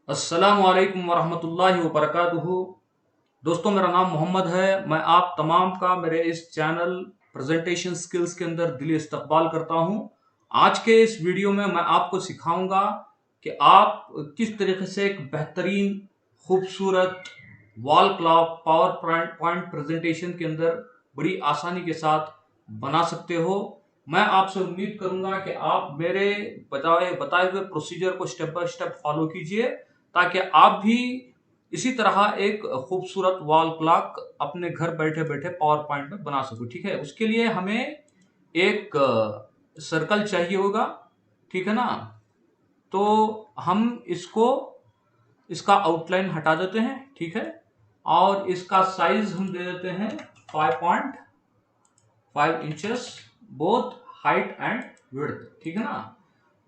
अस्सलामु अलैकुम वरहमतुल्लाहि वबरकातुहू। दोस्तों, मेरा नाम मोहम्मद है। मैं आप तमाम का मेरे इस चैनल प्रेजेंटेशन स्किल्स के अंदर दिली इस्तकबाल करता हूं। आज के इस वीडियो में मैं आपको सिखाऊंगा कि आप किस तरीके से एक बेहतरीन खूबसूरत wall clock power point presentation के अंदर बड़ी आसानी के साथ बना सकते हो। मैं आपसे उम्मीद करूंगा कि आप मेरे बताए हुए प्रोसीजर को स्टेप बाय स्टेप फॉलो कीजिए, ताकि आप भी इसी तरह एक खूबसूरत वॉल क्लॉक अपने घर बैठे बैठे पावर पॉइंट में बना सको। ठीक है, उसके लिए हमें एक सर्कल चाहिए होगा। ठीक है ना? तो हम इसका आउटलाइन हटा देते हैं। ठीक है, और इसका साइज हम दे देते हैं 5.5 inches, both height and width. ठीक है ना?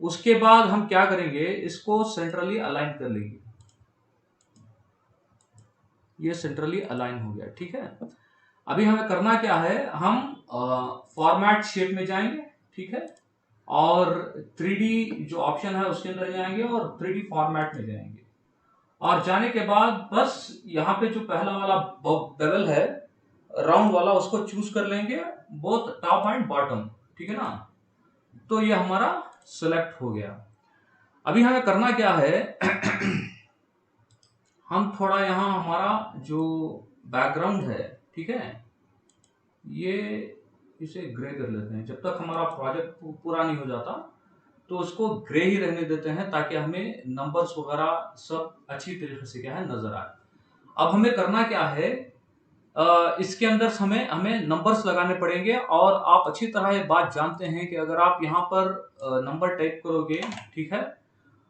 उसके बाद हम क्या करेंगे, इसको सेंट्रली अलाइन कर लेंगे। ये सेंट्रली अलाइन हो गया। ठीक है, अभी हमें करना क्या है, हम फॉर्मेट शेप में जाएंगे। ठीक है, और 3D जो ऑप्शन है उसके अंदर जाएंगे और 3D फॉर्मेट में जाएंगे। और जाने के बाद बस यहाँ पे जो पहला वाला बेवल है राउंड वाला, उसको चूज कर लेंगे, बोथ टॉप एंड बॉटम। ठीक है ना? तो ये हमारा सिलेक्ट हो गया। अभी हमें करना क्या है हम थोड़ा यहाँ हमारा जो बैकग्राउंड है, ठीक है, ये इसे ग्रे कर लेते हैं। जब तक हमारा प्रोजेक्ट पूरा नहीं हो जाता तो उसको ग्रे ही रहने देते हैं, ताकि हमें नंबर्स वगैरह सब अच्छी तरीके से क्या है नजर आए। अब हमें करना क्या है, इसके अंदर हमें हमें नंबर्स लगाने पड़ेंगे। और आप अच्छी तरह ये बात जानते हैं कि अगर आप यहाँ पर नंबर टाइप करोगे, ठीक है,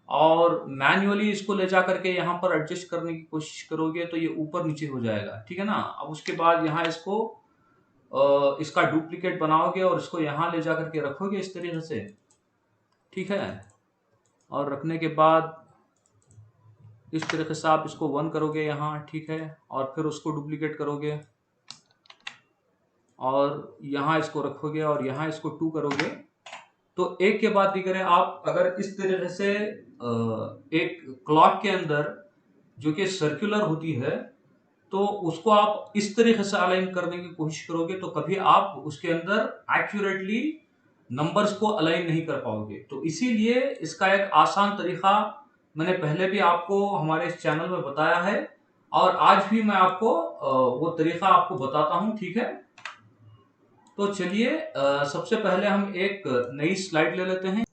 और मैन्युअली इसको ले जा करके यहाँ पर एडजस्ट करने की कोशिश करोगे तो ये ऊपर नीचे हो जाएगा। ठीक है ना? अब उसके बाद यहाँ इसका डुप्लीकेट बनाओगे और इसको यहाँ ले जा करके रखोगे इस तरीके से। ठीक है, और रखने के बाद इस तरीके से आप इसको 1 करोगे यहाँ। ठीक है, और फिर उसको डुप्लीकेट करोगे और यहाँ इसको रखोगे और यहाँ इसको 2 करोगे। तो एक के बाद दीजिए, आप अगर इस तरीके से एक क्लॉक के अंदर जो कि सर्कुलर होती है, तो उसको आप इस तरीके से अलाइन करने की कोशिश करोगे तो कभी आप उसके अंदर एक्यूरेटली नंबर्स को अलाइन नहीं कर पाओगे। तो इसीलिए इसका एक आसान तरीका मैंने पहले भी आपको हमारे इस चैनल में बताया है, और आज भी मैं आपको वो तरीका आपको बताता हूं। ठीक है, तो चलिए सबसे पहले हम एक नई स्लाइड ले लेते हैं।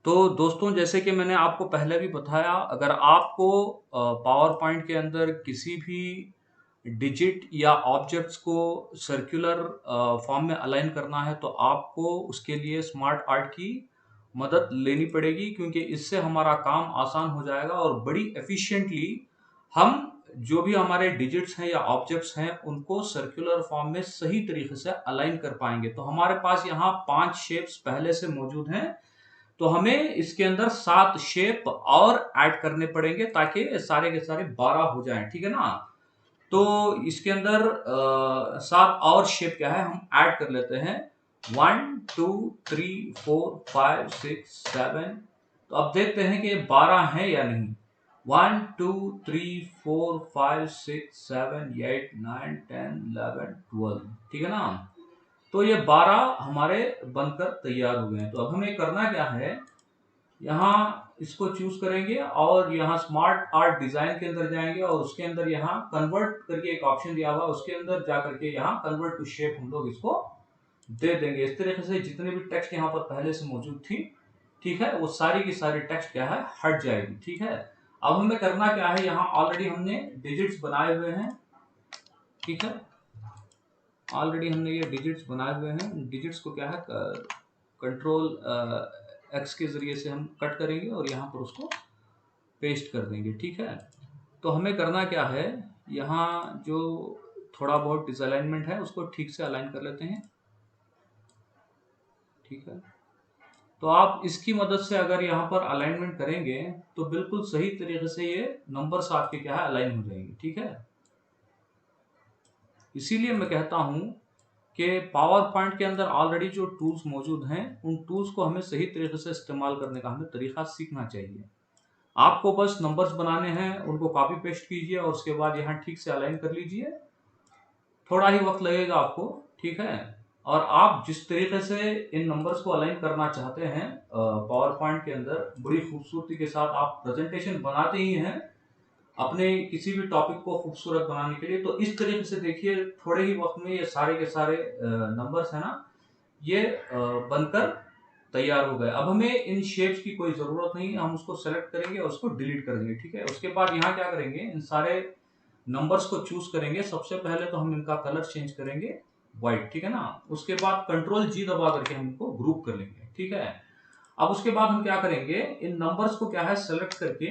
तो दोस्तों, जैसे कि मैंने आपको पहले भी बताया, अगर आपको पावर पॉइंट के अंदर किसी भी डिजिट या ऑब्जेक्ट्स को सर्कुलर फॉर्म में अलाइन करना है तो आपको उसके लिए स्मार्ट आर्ट की मदद लेनी पड़ेगी, क्योंकि इससे हमारा काम आसान हो जाएगा और बड़ी एफिशिएंटली हम जो भी हमारे डिजिट्स हैं या ऑब्जेक्ट्स हैं उनको सर्कुलर फॉर्म में सही तरीके से अलाइन कर पाएंगे। तो हमारे पास यहाँ 5 शेप्स पहले से मौजूद हैं, तो हमें इसके अंदर 7 शेप और ऐड करने पड़ेंगे ताकि सारे के सारे 12 हो जाएं। ठीक है ना? तो इसके अंदर 7 और शेप क्या है हम ऐड कर लेते हैं। 1 2 3 4 5 6 7। तो अब देखते हैं कि ये 12 है या नहीं। 1 2 3 4 5 6 7 8 9 10 11 12। ठीक है ना? तो ये 12 हमारे बनकर तैयार हो गए हैं। तो अब हमें करना क्या है, यहाँ इसको चूज करेंगे और यहाँ स्मार्ट आर्ट डिजाइन के अंदर जाएंगे और उसके अंदर यहाँ कन्वर्ट करके एक ऑप्शन दिया हुआ, उसके अंदर जा करके यहाँ कन्वर्ट टू शेप हम लोग इसको दे देंगे। इस तरीके से जितने भी टेक्स्ट यहाँ पर पहले से मौजूद थी, ठीक है, वो सारी की सारी टेक्स्ट क्या है हट जाएगी। ठीक है, अब हमें करना क्या है, यहाँ ऑलरेडी हमने डिजिट्स बनाए हुए हैं। ठीक है, ऑलरेडी हमने ये डिजिट्स बनाए हुए हैं। डिजिट्स को क्या है कंट्रोल एक्स के जरिए से हम कट करेंगे और यहाँ पर उसको पेस्ट कर देंगे। ठीक है, तो हमें करना क्या है, यहाँ जो थोड़ा बहुत डिसअलाइनमेंट है उसको ठीक से अलाइन कर लेते हैं। ठीक है, तो आप इसकी मदद से अगर यहाँ पर अलाइनमेंट करेंगे तो बिल्कुल सही तरीके से ये नंबर्स आपके क्या है अलाइन हो जाएंगे। ठीक है, इसीलिए मैं कहता हूँ कि पावर पॉइंट के अंदर ऑलरेडी जो टूल्स मौजूद हैं उन टूल्स को हमें सही तरीके से इस्तेमाल करने का हमें तरीका सीखना चाहिए। आपको बस नंबर्स बनाने हैं, उनको कॉपी पेस्ट कीजिए और उसके बाद यहाँ ठीक से अलाइन कर लीजिए। थोड़ा ही वक्त लगेगा आपको, ठीक है। और आप जिस तरीके से इन नंबर्स को अलाइन करना चाहते हैं पावर पॉइंट के अंदर बड़ी खूबसूरती के साथ आप प्रेजेंटेशन बनाते ही हैं अपने किसी भी टॉपिक को खूबसूरत बनाने के लिए, तो इस तरीके से देखिए थोड़े ही वक्त में ये सारे के सारे नंबर्स है ना, ये बनकर तैयार हो गए। अब हमें इन शेप्स की कोई जरूरत नहीं है, हम उसको सेलेक्ट करेंगे और उसको डिलीट कर देंगे, ठीक है। उसके बाद यहाँ क्या करेंगे, इन सारे नंबर्स को चूज करेंगे। सबसे पहले तो हम इनका कलर चेंज करेंगे व्हाइट, ठीक है ना। उसके बाद कंट्रोल जी दबा करके हम इनको ग्रुप कर लेंगे, ठीक है। अब उसके बाद हम क्या करेंगे, इन नंबर्स को क्या है सेलेक्ट करके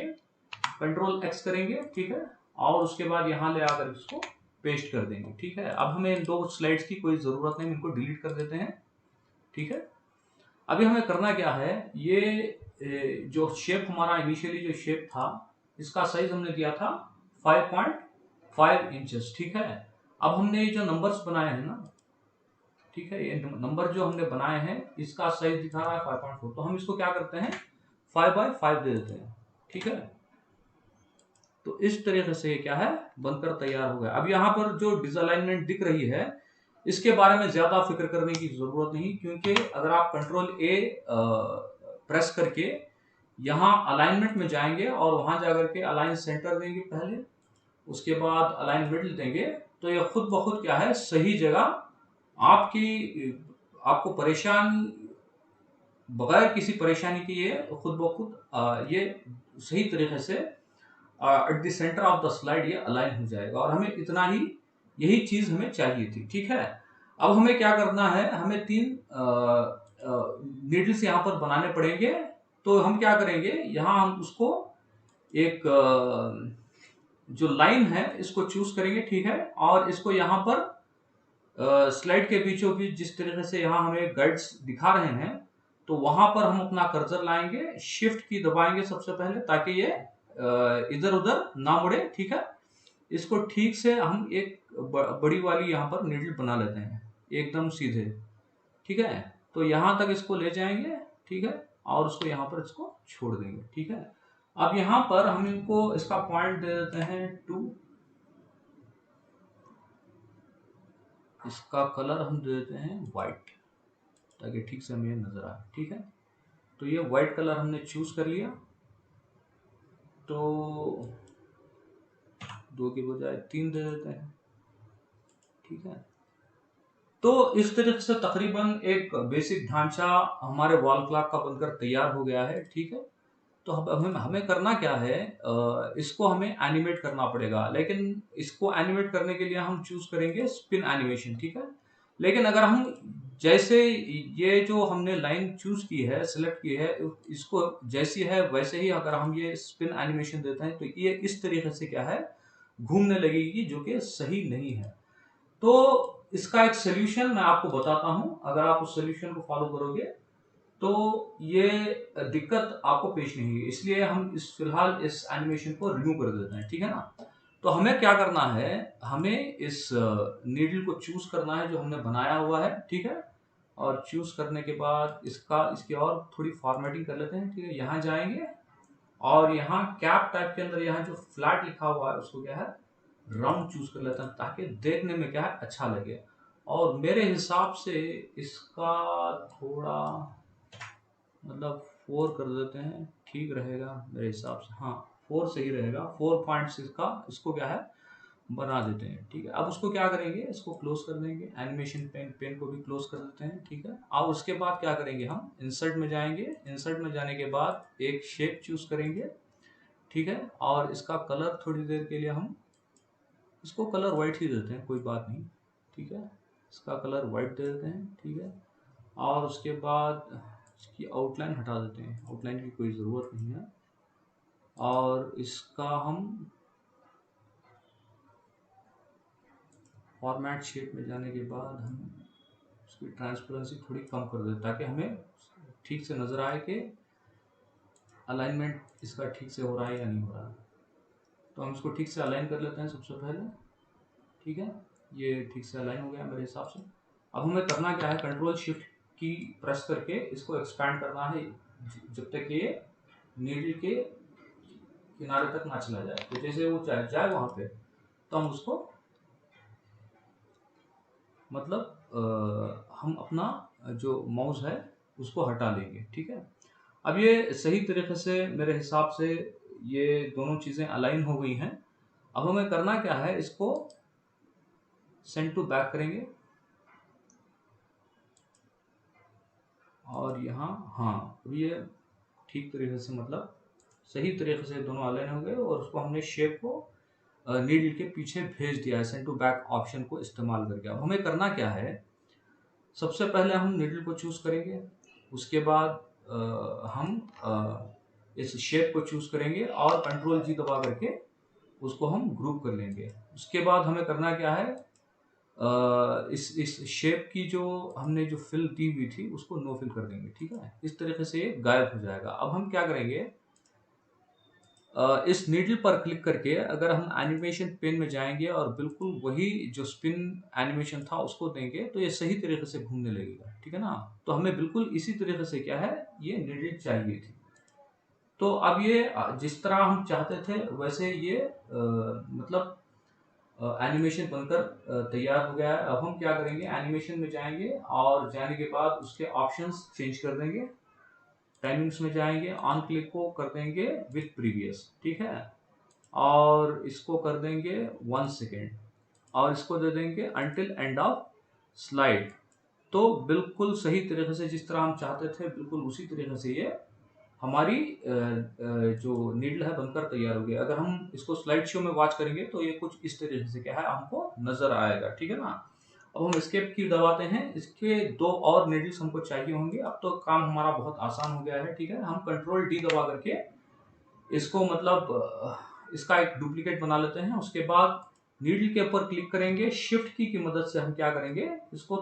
कंट्रोल एक्स करेंगे, ठीक है। और उसके बाद यहाँ ले आकर इसको पेस्ट कर देंगे, ठीक है। अब हमें इन दो स्लाइड्स की कोई जरूरत नहीं, इनको डिलीट कर देते हैं, ठीक है। अभी हमें करना क्या है, ये जो शेप हमारा इनिशियली जो शेप था इसका साइज हमने दिया था 5.5 इंचेस, ठीक है। अब हमने ये जो नंबर्स बनाए हैं ना, ठीक है, ये नंबर जो हमने बनाए हैं इसका साइज दिखा रहा है 5.4, तो हम इसको क्या करते हैं 5/5 दे देते हैं, ठीक है। तो इस तरीके से ये क्या है बनकर तैयार हो गया। अब यहाँ पर जो डिसअलाइनमेंट दिख रही है इसके बारे में ज्यादा फिक्र करने की जरूरत नहीं, क्योंकि अगर आप कंट्रोल ए प्रेस करके यहाँ अलाइनमेंट में जाएंगे और वहां जाकर के अलाइन सेंटर देंगे पहले, उसके बाद अलाइन मिडल देंगे, तो ये खुद ब खुद क्या है सही जगह आपको बगैर किसी परेशानी के ये खुद ब खुद ये सही तरीके से at the centre of the slide ये अलाइन हो जाएगा। और हमें इतना ही, यही चीज हमें चाहिए थी, ठीक है। अब हमें क्या करना है, हमें 3 नीडल्स यहाँ पर बनाने पड़ेंगे। तो हम क्या करेंगे, यहाँ हम उसको एक जो लाइन है इसको चूज करेंगे, ठीक है। और इसको यहाँ पर स्लाइड के बीचों बीच जिस तरीके से यहाँ हमें गाइड्स दिखा रहे हैं, तो वहां पर हम अपना कर्सर लाएंगे, शिफ्ट की दबाएंगे सबसे पहले ताकि ये इधर उधर ना मुड़े, ठीक है। इसको ठीक से हम एक बड़ी वाली यहाँ पर नीडल बना लेते हैं एकदम सीधे, ठीक है। तो यहाँ तक इसको ले जाएंगे, ठीक है, और उसको यहाँ पर इसको छोड़ देंगे, ठीक है। अब यहाँ पर हम इनको इसका पॉइंट दे देते हैं 2, इसका कलर हम दे देते हैं व्हाइट ताकि ठीक से हमें नजर आए, ठीक है। तो ये व्हाइट कलर हमने चूज कर लिया, तो 2 के बजाय 3 दे देते हैं, ठीक है। तो इस तरीके से तकरीबन एक बेसिक ढांचा हमारे वॉल क्लॉक का बनकर तैयार हो गया है, ठीक है। तो अब हमें करना क्या है, इसको हमें एनिमेट करना पड़ेगा, लेकिन इसको एनिमेट करने के लिए हम चूज करेंगे स्पिन एनिमेशन, ठीक है। लेकिन अगर हम जैसे ये जो हमने लाइन चूज की है, सिलेक्ट की है, इसको जैसी है वैसे ही अगर हम ये स्पिन एनिमेशन देते हैं तो ये इस तरीके से क्या है घूमने लगेगी, जो कि सही नहीं है। तो इसका एक सोल्यूशन मैं आपको बताता हूं, अगर आप उस सोल्यूशन को फॉलो करोगे तो ये दिक्कत आपको पेश नहीं होगी। इसलिए हम फिलहाल इस एनिमेशन को रिमूव कर देते हैं, ठीक है ना। तो हमें क्या करना है, हमें इस नीडल को चूज करना है जो हमने बनाया हुआ है, ठीक है। और चूज करने के बाद इसकी और थोड़ी फॉर्मेटिंग कर लेते हैं, ठीक है। यहाँ जाएंगे और यहाँ कैप टाइप के अंदर यहाँ जो फ्लैट लिखा हुआ है उसको क्या है राउंड चूज कर लेते हैं ताकि देखने में क्या है अच्छा लगे। और मेरे हिसाब से इसका थोड़ा मतलब 4 कर देते हैं, ठीक रहेगा मेरे हिसाब से, हाँ 4 सही रहेगा। 4.6 का इसको क्या है बना देते हैं, ठीक है। अब उसको क्या करेंगे, इसको क्लोज कर देंगे, एनिमेशन पेन को भी क्लोज कर देते हैं, ठीक है। अब उसके बाद क्या करेंगे, हम इंसर्ट में जाएंगे, इंसर्ट में जाने के बाद एक शेप चूज करेंगे, ठीक है। और इसका कलर थोड़ी देर के लिए हम इसको कलर वाइट ही देते हैं, कोई बात नहीं, ठीक है। इसका कलर वाइट दे देते हैं, ठीक है। और उसके बाद इसकी आउटलाइन हटा देते हैं, आउटलाइन की कोई ज़रूरत नहीं है। और इसका हम फॉर्मेट शेप में जाने के बाद हम इसकी ट्रांसपेरेंसी थोड़ी कम कर देते ताकि हमें ठीक से नज़र आए कि अलाइनमेंट इसका ठीक से हो रहा है या नहीं हो रहा है। तो हम इसको ठीक से अलाइन कर लेते हैं सबसे पहले, ठीक है। ये ठीक से अलाइन हो गया मेरे हिसाब से। अब हमें करना क्या है, कंट्रोल शिफ्ट की प्रेस करके इसको एक्सपैंड करना है जब तक ये नीडल के किनारे तक ना चला जाए। तो जैसे वो जाए वहां पे तो हम उसको मतलब हम अपना जो माउस है उसको हटा देंगे। ठीक है, अब ये सही तरीके से मेरे हिसाब से ये दोनों चीज़ें अलाइन हो गई हैं। अब हमें करना क्या है, इसको सेंड टू बैक करेंगे और यहाँ हाँ, अब ये ठीक तरीके से मतलब सही तरीके से दोनों अलाइन हो गए और उसको हमने शेप को नीडल के पीछे भेज दिया है सेंड टू बैक ऑप्शन को इस्तेमाल करके। अब हमें करना क्या है, सबसे पहले हम नीडल को चूज करेंगे, उसके बाद हम इस शेप को चूज करेंगे और कंट्रोल जी दबा करके उसको हम ग्रुप कर लेंगे। उसके बाद हमें करना क्या है, इस शेप की जो हमने जो फिल दी हुई थी उसको नो फिल कर देंगे। ठीक है, इस तरीके से ये गायब हो जाएगा। अब हम क्या करेंगे, इस नीडल पर क्लिक करके अगर हम एनिमेशन पेन में जाएंगे और बिल्कुल वही जो स्पिन एनिमेशन था उसको देंगे तो ये सही तरीके से घूमने लगेगा। ठीक है ना, तो हमें बिल्कुल इसी तरीके से क्या है ये नीडल चाहिए थी। तो अब ये जिस तरह हम चाहते थे वैसे ये मतलब एनिमेशन बनकर तैयार हो गया है। अब हम क्या करेंगे, एनिमेशन में जाएंगे और जाने के बाद उसके ऑप्शंस चेंज कर देंगे। टाइमिंग्स में जाएंगे, ऑन क्लिक को कर देंगे विथ प्रीवियस। ठीक है, और इसको कर देंगे 1 सेकेंड और इसको दे देंगे अंटिल एंड ऑफ स्लाइड। तो बिल्कुल सही तरीके से जिस तरह हम चाहते थे बिल्कुल उसी तरीके से ये हमारी जो नीडल है बनकर तैयार हो गया। अगर हम इसको स्लाइड शो में वॉच करेंगे तो ये कुछ इस तरीके से क्या है हमको नजर आएगा। ठीक है ना, अब हम एस्केप की दबाते हैं, इसके 2 और नीडल्स हमको चाहिए होंगे। अब तो काम हमारा बहुत आसान हो गया है। ठीक है, हम कंट्रोल डी दबा करके इसको मतलब इसका एक डुप्लीकेट बना लेते हैं। उसके बाद नीडल के ऊपर क्लिक करेंगे, शिफ्ट की मदद से हम क्या करेंगे, इसको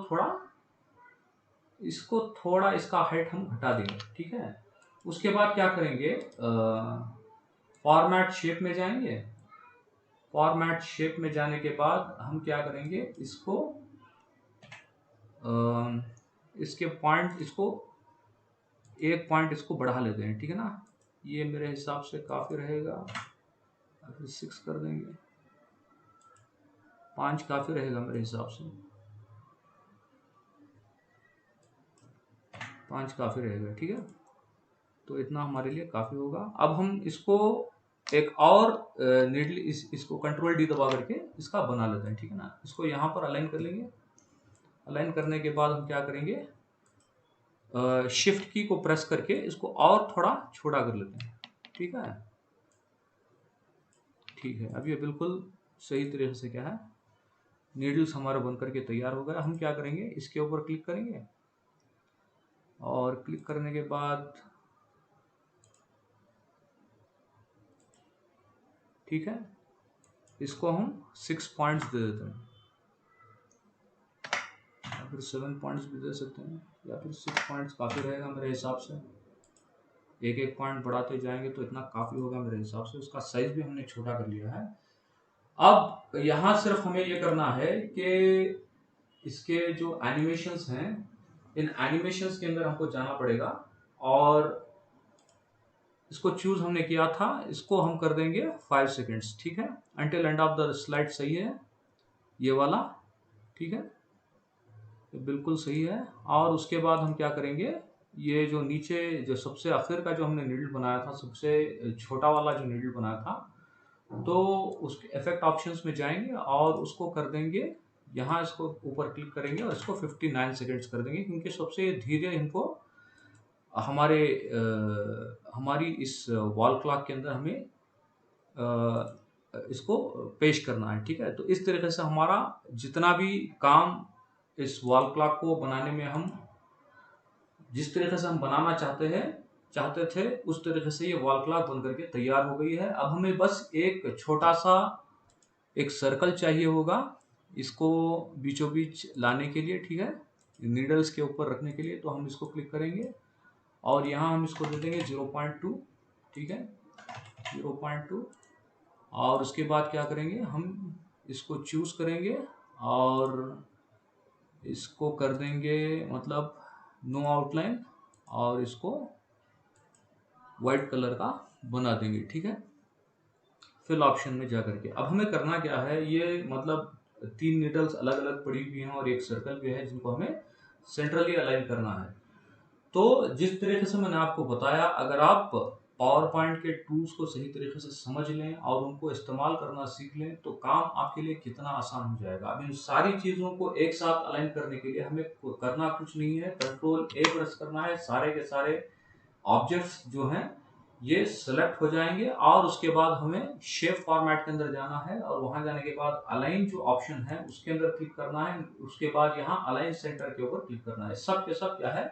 थोड़ा इसका हाइट हम घटा देंगे। ठीक है, उसके बाद क्या करेंगे, फॉर्मेट शेप में जाएंगे। फॉर्मेट शेप में जाने के बाद हम क्या करेंगे, इसको इसके पॉइंट इसको एक पॉइंट इसको बढ़ा लेते हैं। ठीक है ना, ये मेरे हिसाब से काफ़ी रहेगा, फिर 6 कर देंगे, 5 काफ़ी रहेगा मेरे हिसाब से, 5 काफ़ी रहेगा। ठीक है, तो इतना हमारे लिए काफ़ी होगा। अब हम इसको एक और नीडल इसको कंट्रोल डी दबा करके इसका बना लेते हैं। ठीक है ना, इसको यहाँ पर अलाइन कर लेंगे। अलाइन करने के बाद हम क्या करेंगे, शिफ्ट की को प्रेस करके इसको और थोड़ा छोटा कर लेते हैं। ठीक है, ठीक है, अब ये बिल्कुल सही तरीके से क्या है नीडल्स हमारा बन करके तैयार हो गया। हम क्या करेंगे, इसके ऊपर क्लिक करेंगे और क्लिक करने के बाद ठीक है इसको हम 6 पॉइंट्स दे देते हैं या फिर 7 पॉइंट्स भी दे सकते हैं या फिर 6 पॉइंट्स काफ़ी रहेगा मेरे हिसाब से। एक एक पॉइंट बढ़ाते जाएंगे तो इतना काफ़ी होगा मेरे हिसाब से। उसका साइज भी हमने छोटा कर लिया है। अब यहाँ सिर्फ हमें ये करना है कि इसके जो एनिमेशंस हैं इन एनिमेशंस के अंदर हमको जाना पड़ेगा और इसको चूज हमने किया था, इसको हम कर देंगे 5 सेकेंड्स। ठीक है, until end of the slide सही है ये वाला। ठीक है, ये बिल्कुल सही है। और उसके बाद हम क्या करेंगे, ये जो नीचे जो सबसे आखिर का जो हमने नीडल बनाया था, सबसे छोटा वाला जो नीडल बनाया था, तो उसके इफेक्ट ऑप्शंस में जाएंगे और उसको कर देंगे यहाँ, इसको ऊपर क्लिक करेंगे और इसको 59 सेकेंड्स कर देंगे क्योंकि सबसे धीरे इनको हमारी इस वॉल क्लॉक के अंदर हमें इसको पेश करना है। ठीक है, तो इस तरीके से हमारा जितना भी काम इस वॉल क्लॉक को बनाने में हम जिस तरीके से हम बनाना चाहते थे उस तरीके से ये वॉल क्लॉक बन करके तैयार हो गई है। अब हमें बस एक छोटा सा एक सर्कल चाहिए होगा इसको बीचों बीच लाने के लिए। ठीक है, नीडल्स के ऊपर रखने के लिए, तो हम इसको क्लिक करेंगे और यहाँ हम इसको दे देंगे 0.2। ठीक है, 0.2 और उसके बाद क्या करेंगे, हम इसको चूज करेंगे और इसको कर देंगे मतलब नो आउटलाइन और इसको वाइट कलर का बना देंगे। ठीक है, फिल ऑप्शन में जाकर के अब हमें करना क्या है, ये मतलब 3 नीडल्स अलग अलग पड़ी हुई हैं और एक सर्कल भी है जिनको हमें सेंट्रली अलाइन करना है। तो जिस तरीके से मैंने आपको बताया, अगर आप पावर पॉइंट के टूल्स को सही तरीके से समझ लें और उनको इस्तेमाल करना सीख लें तो काम आपके लिए कितना आसान हो जाएगा। अब इन सारी चीज़ों को एक साथ अलाइन करने के लिए हमें करना कुछ नहीं है, कंट्रोल ए प्रेस करना है, सारे के सारे ऑब्जेक्ट्स जो हैं ये सेलेक्ट हो जाएंगे और उसके बाद हमें शेप फॉर्मेट के अंदर जाना है और वहां जाने के बाद अलाइन जो ऑप्शन है उसके अंदर क्लिक करना है। उसके बाद यहाँ अलाइन सेंटर के ऊपर क्लिक करना है। सब के सब क्या है,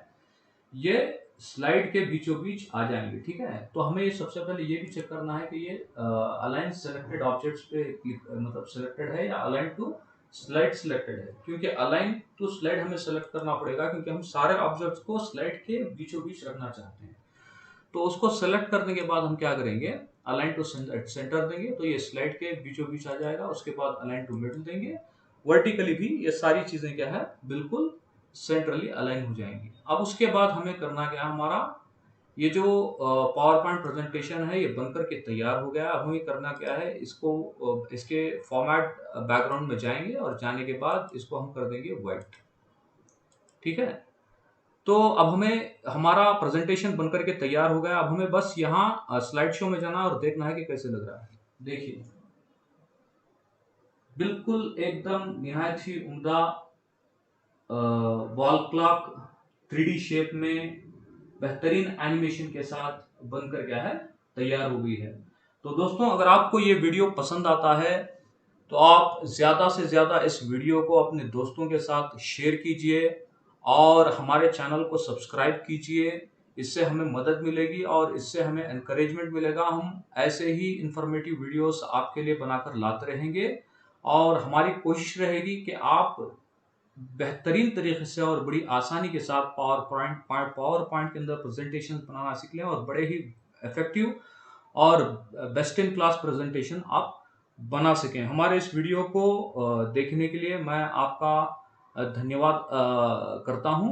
ये स्लाइड के बीचों बीच आ जाएंगे। ठीक है, तो हमें ये सबसे पहले ये भी चेक करना है कि ये अलाइन सेलेक्टेड ऑब्जेक्ट्स पे मतलब सेलेक्टेड है या अलाइन टू स्लाइड सिलेक्टेड है, क्योंकि अलाइन टू स्लाइड हमें सेलेक्ट करना पड़ेगा क्योंकि हम सारे ऑब्जेक्ट्स को स्लाइड के बीचों बीच रखना चाहते हैं। तो उसको सेलेक्ट करने के बाद हम क्या करेंगे, अलाइन टू सेंटर देंगे तो ये स्लाइड के बीचों बीच आ जाएगा। उसके बाद अलाइन टू मिडल देंगे, वर्टिकली भी ये सारी चीजें क्या है बिल्कुल सेंट्रली अलाइन हो जाएंगी। अब उसके बाद हमें करना क्या है, हमारा ये जो पावर पॉइंट प्रेजेंटेशन है ये बनकर के तैयार हो गया। अब हमें करना क्या है, इसको इसके फॉर्मेट बैकग्राउंड में जाएंगे और जाने के बाद इसको हम कर देंगे व्हाइट। ठीक है, तो अब हमें हमारा प्रेजेंटेशन बनकर के तैयार हो गया। अब हमें बस यहाँ स्लाइड शो में जाना और देखना है कि कैसे लग रहा है। देखिए बिल्कुल एकदम निहायत ही उम्दा वॉल क्लॉक 3D शेप में बेहतरीन एनिमेशन के साथ बनकर क्या है तैयार हो गई है। तो दोस्तों अगर आपको ये वीडियो पसंद आता है तो आप ज़्यादा से ज़्यादा इस वीडियो को अपने दोस्तों के साथ शेयर कीजिए और हमारे चैनल को सब्सक्राइब कीजिए। इससे हमें मदद मिलेगी और इससे हमें एनकरेजमेंट मिलेगा। हम ऐसे ही इंफॉर्मेटिव वीडियोस आपके लिए बनाकर लाते रहेंगे और हमारी कोशिश रहेगी कि आप बेहतरीन तरीके से और बड़ी आसानी के साथ पावर पॉइंट के अंदर प्रेजेंटेशन बनाना सीख लें और बड़े ही इफेक्टिव और बेस्ट इन क्लास प्रेजेंटेशन आप बना सकें। हमारे इस वीडियो को देखने के लिए मैं आपका धन्यवाद करता हूं।